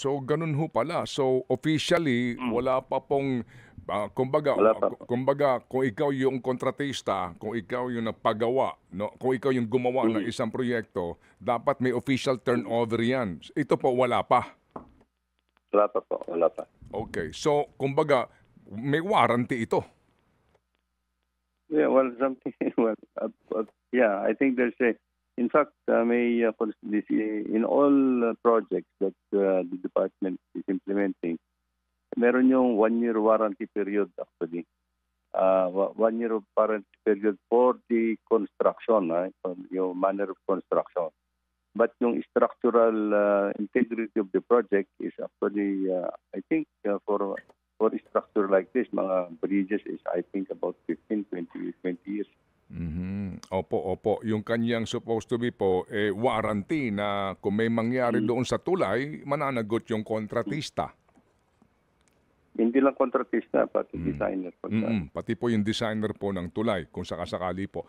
So ganun ho pala. So officially Hmm, wala pa pong kumbaga wala pa po. kumbaga kung ikaw yung kontratista, kung ikaw yung nagpagawa, no, kung ikaw yung gumawa ng Mm, isang proyekto, dapat may official mm. turnover 'yan. Ito po wala pa. Wala pa po, wala pa. Okay. So kumbaga may warranty ito. Yeah, well, something, well, yeah, I think there's a, in fact, may, in all projects that the department is implementing, meron yung 1-year warranty period actually. 1 year of warranty period for the construction, yung manner of construction. But yung structural integrity of the project is actually, I think, for a structure like this, mga bridges is, I think, about 15, 20 years. Mhm. Opo, opo. Yung kanyang supposed to be po, warranty na kung may mangyari Mm. doon sa tulay, mananagot yung kontratista. Hindi lang kontratista, pati Mm. designer. Pagka, Pati po yung designer po ng tulay kung sakasakali po.